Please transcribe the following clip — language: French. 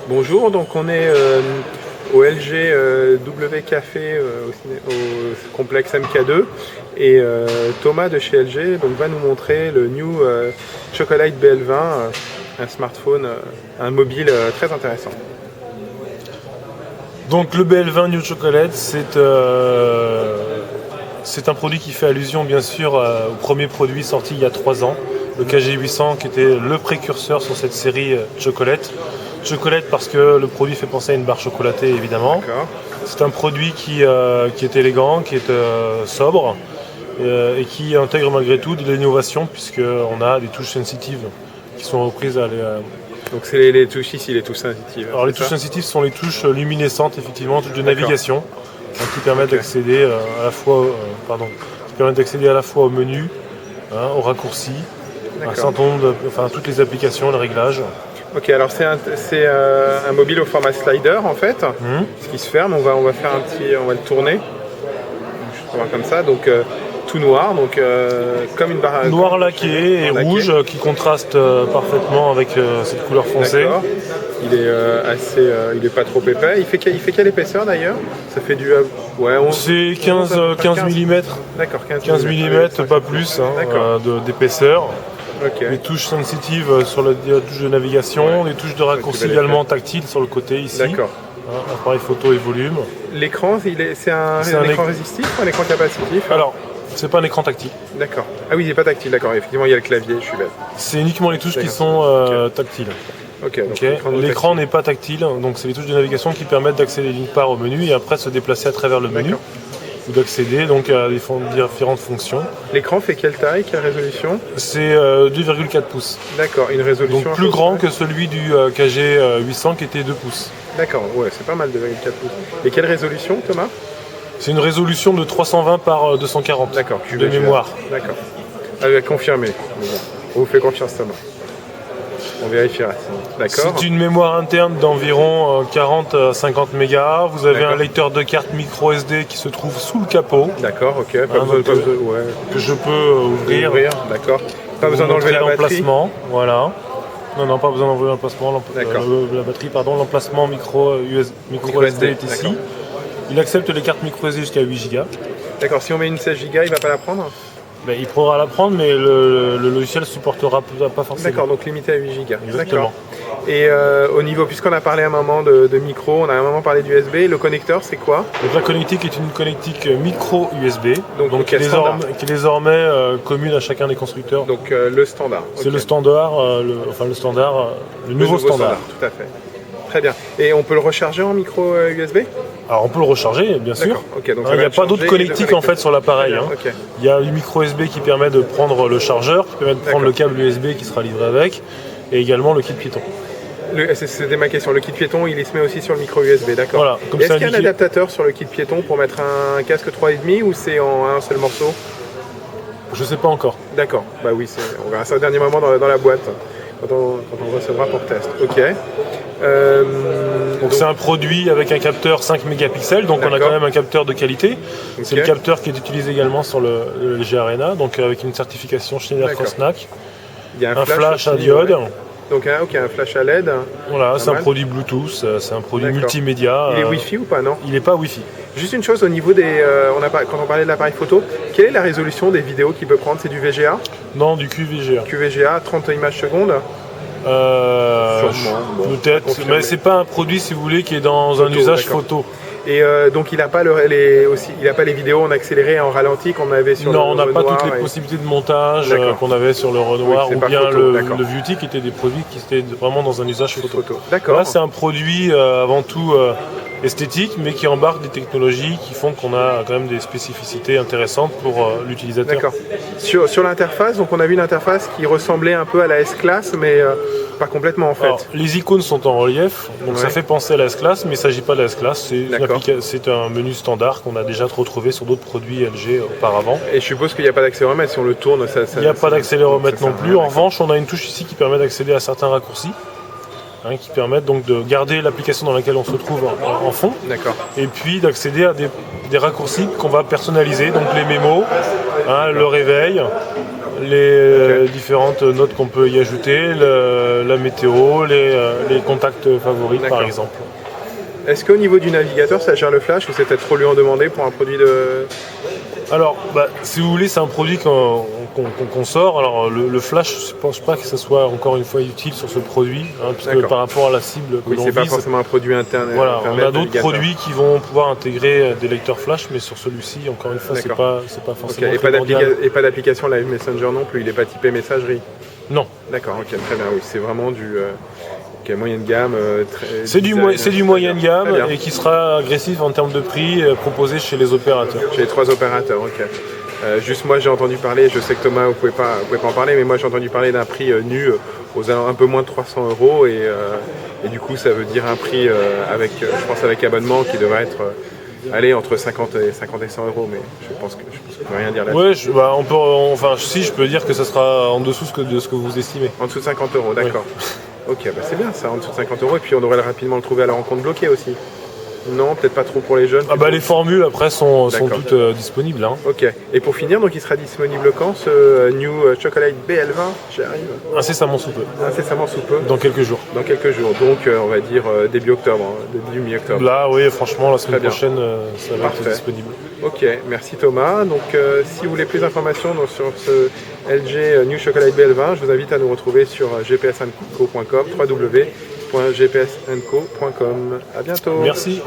Bonjour, donc on est au LG W Café au complexe MK2 et Thomas de chez LG donc, va nous montrer le New Chocolate BL20, un smartphone, un mobile très intéressant. Donc le BL20 New Chocolate, c'est un produit qui fait allusion bien sûr au premier produit sorti il y a 3 ans, le KG800 qui était le précurseur sur cette série Chocolate. Chocolate parce que le produit fait penser à une barre chocolatée évidemment. C'est un produit qui est élégant, qui est sobre et qui intègre malgré tout de l'innovation puisqu'on a des touches sensitives qui sont reprises à donc c'est les touches ici, les touches sensitives. Alors les touches sensitives sont les touches luminescentes, effectivement, touches de navigation, qui permettent d'accéder à la fois, au menu, au raccourci, à un certain nombre toutes les applications, les réglages. Ok, alors c'est un mobile au format slider en fait, ce qui se ferme. On va faire on va le tourner, on va voir comme ça. Donc tout noir, donc comme une barre noir laqué et rouge qui contraste parfaitement avec cette couleur foncée. Il est il est pas trop épais. Il fait quelle épaisseur d'ailleurs? Ça fait du c'est 15 mm. D'accord, 15 mm, pas plus d'épaisseur. Les touches sensitives sur la touche de navigation, les touches de raccourci également tactiles sur le côté ici. Appareil photo et volume. L'écran, c'est un écran résistif ou un écran capacitif? Alors, c'est pas un écran tactile. D'accord. Ah oui, il n'est pas tactile, d'accord. Effectivement, il y a le clavier, je suis bête. C'est uniquement les touches qui sont tactiles. L'écran n'est pas tactile, donc c'est les touches de navigation qui permettent d'accéder d'une part au menu et après de se déplacer à travers le menu ou d'accéder donc à différentes fonctions. L'écran fait quelle taille, quelle résolution? C'est 2,4 pouces. D'accord, une résolution donc plus grand que celui du KG800 qui était 2 pouces. D'accord, ouais, c'est pas mal 2,4 pouces. Et quelle résolution, Thomas? C'est une résolution de 320 par 240 de mémoire. D'accord. Confirmé. On vous fait confiance, Thomas. On vérifiera. D'accord. C'est une mémoire interne d'environ 40 à 50 mégas. Vous avez un lecteur de carte micro SD qui se trouve sous le capot. D'accord, ok. Que je peux ouvrir. D'accord. Pas besoin d'enlever l'emplacement. Voilà. Non, pas besoin d'enlever l'emplacement. La batterie, pardon. L'emplacement micro SD est ici. Il accepte les cartes micro SD jusqu'à 8 Go. D'accord. Si on met une 16 Go, il ne va pas la prendre? Il pourra la prendre, mais le logiciel ne supportera pas forcément. D'accord, donc limité à 8 Go. Exactement. Et au niveau, puisqu'on a parlé à un moment de micro, on a à un moment parlé d'USB, le connecteur c'est quoi? Donc la connectique est une connectique micro USB, donc qui est désormais commune à chacun des constructeurs. Donc le standard. C'est le standard, le nouveau standard. Tout à fait. Très bien. Et on peut le recharger en micro USB? Alors on peut le recharger, bien sûr. Donc il n'y a pas d'autre connectique en fait sur l'appareil. Il y a le micro USB qui permet de prendre le chargeur, qui permet de prendre le câble USB qui sera livré avec, et également le kit piéton. C'était ma question. Le kit piéton, il se met aussi sur le micro USB, d'accord. Voilà, est-ce qu'il y a un adaptateur sur le kit piéton pour mettre un casque 3,5 ou c'est en un seul morceau? Je sais pas encore. D'accord. Bah oui, on verra ça au dernier moment dans la boîte, quand on recevra pour test. Ok. Donc c'est un produit avec un capteur 5 mégapixels, donc on a quand même un capteur de qualité. C'est le capteur qui est utilisé également sur le LG Arena, donc avec une certification Schneider Krosnack. Il y a un flash à diode. Donc un flash à LED. Voilà, c'est un produit Bluetooth, c'est un produit multimédia. Il est Wi-Fi ou pas, non? Il n'est pas Wi-Fi. Juste une chose au niveau des... quand on parlait de l'appareil photo, quelle est la résolution des vidéos qu'il peut prendre? C'est du VGA? Non, du QVGA. QVGA, 30 images secondes? Peut-être, mais c'est pas un produit, si vous voulez, qui est dans un usage photo. Et donc il n'a pas les vidéos en accéléré et en ralenti qu'on avait sur le Renoir. Non, on n'a pas toutes les possibilités de montage qu'on avait sur le Renoir ou bien le Vuity, qui étaient des produits qui étaient vraiment dans un usage photo. D'accord. Là, c'est un produit avant tout esthétique, mais qui embarque des technologies qui font qu'on a quand même des spécificités intéressantes pour l'utilisateur. D'accord. Sur l'interface, donc on a vu une interface qui ressemblait un peu à la S-Class, mais pas complètement en fait. Alors, les icônes sont en relief, donc ça fait penser à la S-Class, mais il ne s'agit pas de la S-Class. C'est un menu standard qu'on a déjà retrouvé sur d'autres produits LG auparavant. Et je suppose qu'il n'y a pas d'accéléromètre, si on le tourne, il n'y a pas d'accéléromètre non plus. En revanche, on a une touche ici qui permet d'accéder à certains raccourcis. Qui permettent donc de garder l'application dans laquelle on se trouve en fond. Et puis d'accéder à des raccourcis qu'on va personnaliser, donc les mémos, le réveil, les différentes notes qu'on peut y ajouter, la météo, les contacts favoris par exemple. Est-ce qu'au niveau du navigateur, ça gère le flash ou c'est peut-être trop lui en demander pour un produit de... Alors, si vous voulez, c'est un produit qu'on sort. Alors, le flash, je ne pense pas que ça soit encore une fois utile sur ce produit, puisque par rapport à la cible que l'on vise... c'est pas forcément un produit interne. Voilà, on a d'autres produits qui vont pouvoir intégrer des lecteurs flash, mais sur celui-ci, encore une fois, c'est pas forcément primordial. Et pas d'application Live Messenger non plus, il n'est pas typé messagerie? Non. D'accord, ok, très bien, oui, c'est vraiment du... moyenne gamme. C'est du moyenne gamme et qui sera agressif en termes de prix proposé chez les opérateurs. Chez les 3 opérateurs, ok. Juste moi j'ai entendu parler, je sais que Thomas vous pouvez pas en parler, mais moi j'ai entendu parler d'un prix nu aux un peu moins de 300 € et du coup ça veut dire un prix je pense avec abonnement qui devrait être entre 50 et 100 €, mais je pense que je peux rien dire là-dessus. Ouais, si je peux dire que ça sera en dessous de ce que vous estimez. En dessous de 50 €, d'accord. Ok, c'est bien ça, en dessous de 50 € et puis on devrait rapidement le trouver à la rencontre bloquée aussi. Non, peut-être pas trop pour les jeunes. Les formules après sont toutes disponibles. Ok, et pour finir, donc il sera disponible quand ce New Chocolate BL20? J'y arrive. Incessamment sous peu. Incessamment sous peu. Dans quelques jours. Dans quelques jours, donc on va dire début octobre, début mi-octobre. Là, oui, franchement, la semaine prochaine, ça va être disponible. Ok, merci Thomas. Donc si vous voulez plus d'informations sur ce LG New Chocolate BL20, je vous invite à nous retrouver sur gpsandco.com, www.gpsandco.com. À bientôt. Merci.